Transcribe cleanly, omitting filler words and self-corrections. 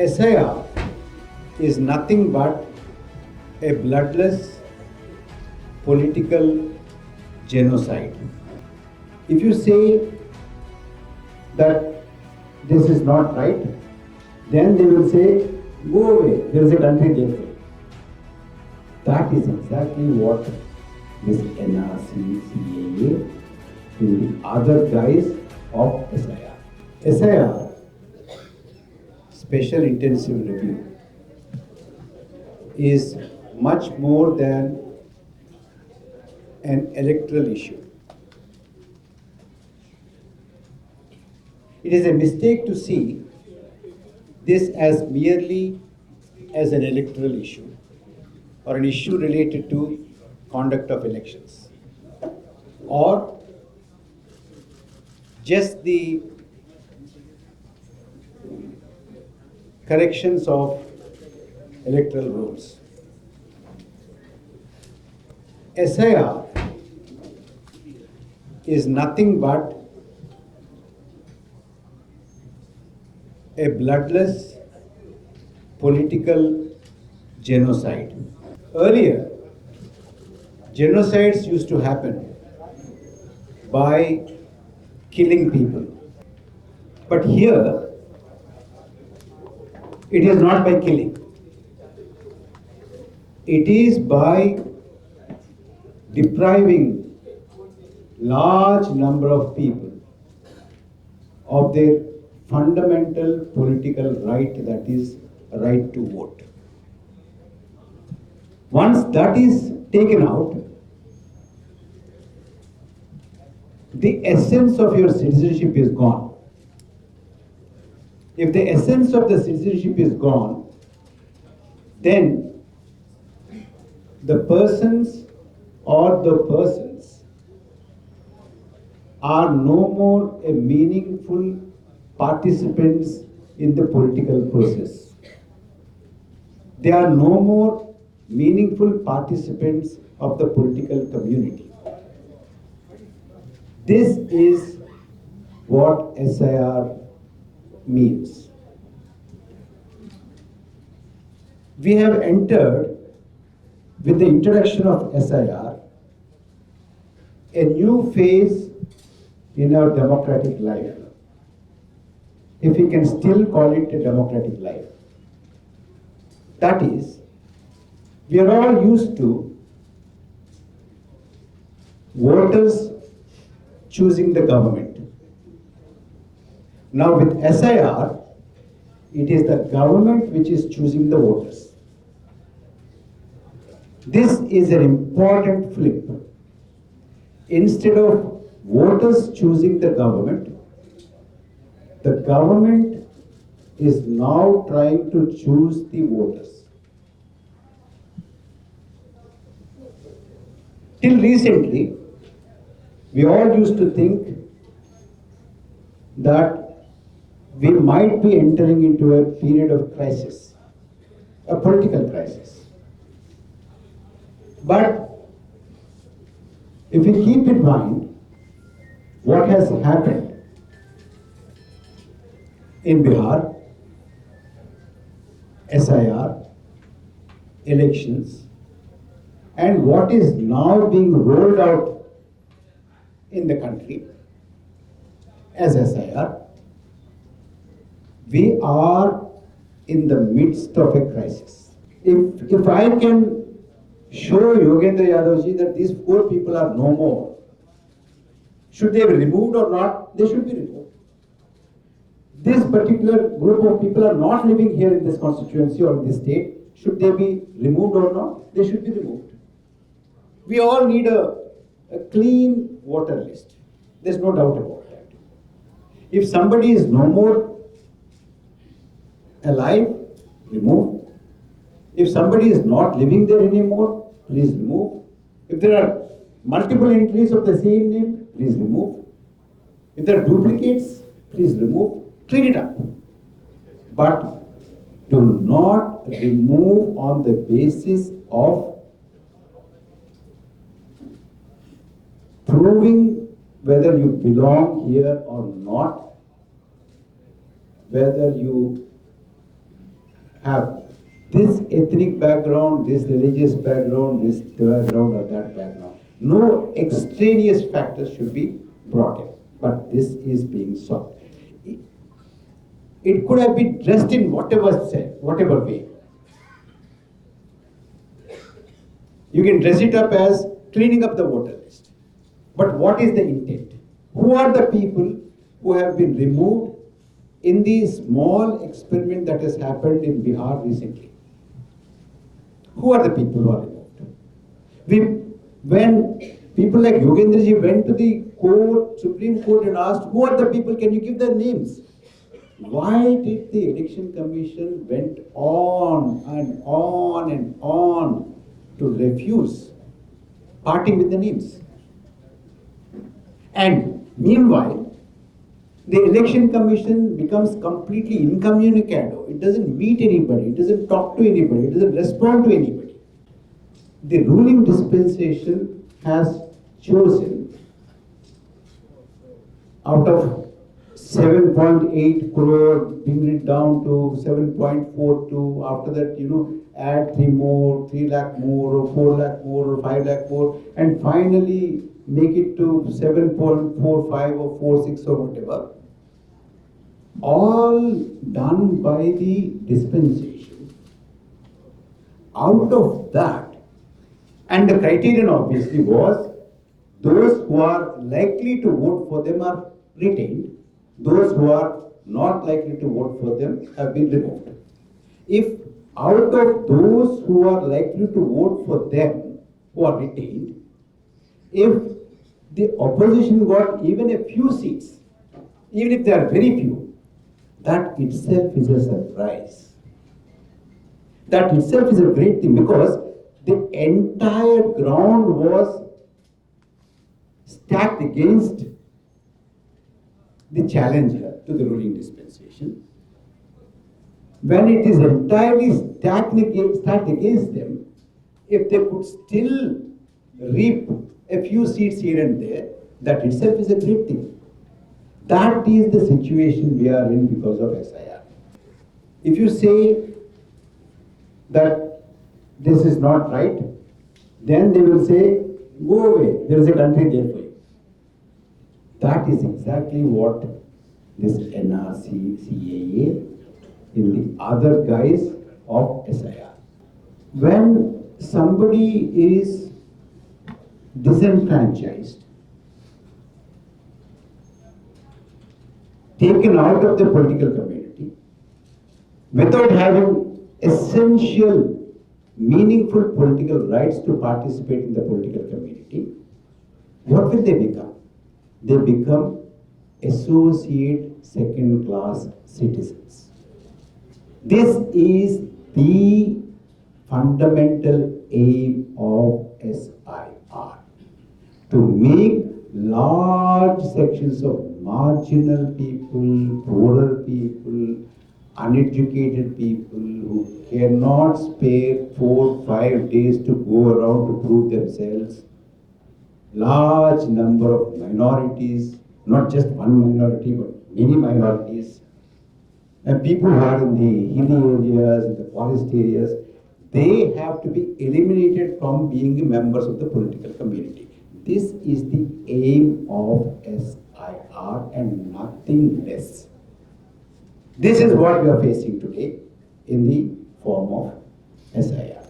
SIR is nothing but a bloodless political genocide. If you say that this is not right, then they will say, go away, there is a country there. That is exactly what this NRC, CAA, and the other guys of SIR. SIR, Special Intensive Review, is much more than an electoral issue. It is a mistake to see this as merely as an electoral issue or an issue related to conduct of elections or just the corrections of electoral rules. SIR is nothing but a bloodless political genocide. Earlier, genocides used to happen by killing people. But here, it is not by killing. It is by depriving large number of people of their fundamental political right, that is a right to vote. Once that is taken out, the essence of your citizenship is gone. If the essence of the citizenship is gone, then the persons or the persons are no more a meaningful participants in the political process. They are no more meaningful participants of the political community. This is what SIR means. We have entered, with the introduction of SIR, a new phase in our democratic life, if we can still call it a democratic life. That is, we are all used to voters choosing the government. Now with SIR, it is the government which is choosing the voters. This is an important flip. Instead of voters choosing the government is now trying to choose the voters. Till recently, we all used to think that we might be entering into a period of crisis, a political crisis. But if we keep in mind what has happened in Bihar, SIR, elections, and what is now being rolled out in the country as SIR, we are in the midst of a crisis. If I can show Yogendra Yadavji that these 4 people are no more, should they be removed or not? They should be removed. This particular group of people are not living here in this constituency or in this state. Should they be removed or not? They should be removed. We all need a clean voter list. There's no doubt about that. If somebody is no more alive, remove. If somebody is not living there anymore, please remove. If there are multiple entries of the same name, please remove. If there are duplicates, please remove. Clean it up. But do not remove on the basis of proving whether you belong here or not, whether you have this ethnic background, this religious background, this background or that background. No extraneous factors should be brought in, but this is being sought. It could have been dressed in whatever way. You can dress it up as cleaning up the voter list. But what is the intent? Who are the people who have been removed in the small experiment that has happened in Bihar recently? Who are the people who are removed? When people like Yogendraji went to the court, Supreme Court, and asked, who are the people, can you give their names? Why did the Election Commission went on and on and on to refuse parting with the names? And meanwhile, the Election Commission becomes completely incommunicado. It doesn't meet anybody, it doesn't talk to anybody, it doesn't respond to anybody. The ruling dispensation has chosen out of 7.8 crore, bring it down to 7.42. After that, add 3 lakh more, or 4 lakh more, or 5 lakh more, and finally make it to 7.45 or 46 or whatever. All done by the dispensation. Out of that, and the criterion obviously was those who are likely to vote for them are retained, those who are not likely to vote for them have been removed. If out of those who are likely to vote for them, who are retained, if the opposition got even a few seats, even if they are very few, that itself is a surprise. That itself is a great thing, because the entire ground was stacked against the challenger to the ruling dispensation. When it is entirely stacked against them, if they could still reap a few seats here and there, that itself is a great thing. That is the situation we are in because of SIR. If you say that this is not right, then they will say, go away, there is a country there for you. That is exactly what this NRC, CAA, in the other guise of SIR. When somebody is disenfranchised, taken out of the political community, without having essential, meaningful political rights to participate in the political community, what will they become? They become associate second-class citizens. This is the fundamental aim of SIR, to make large sections of marginal people, poorer people, uneducated people who cannot spare 4-5 days to go around to prove themselves, large number of minorities, not just one minority, but many minorities, and people who are in the hilly areas, in the forest areas, they have to be eliminated from being members of the political community. This is the aim of SIR and nothing less. This is what we are facing today in the form of SIR.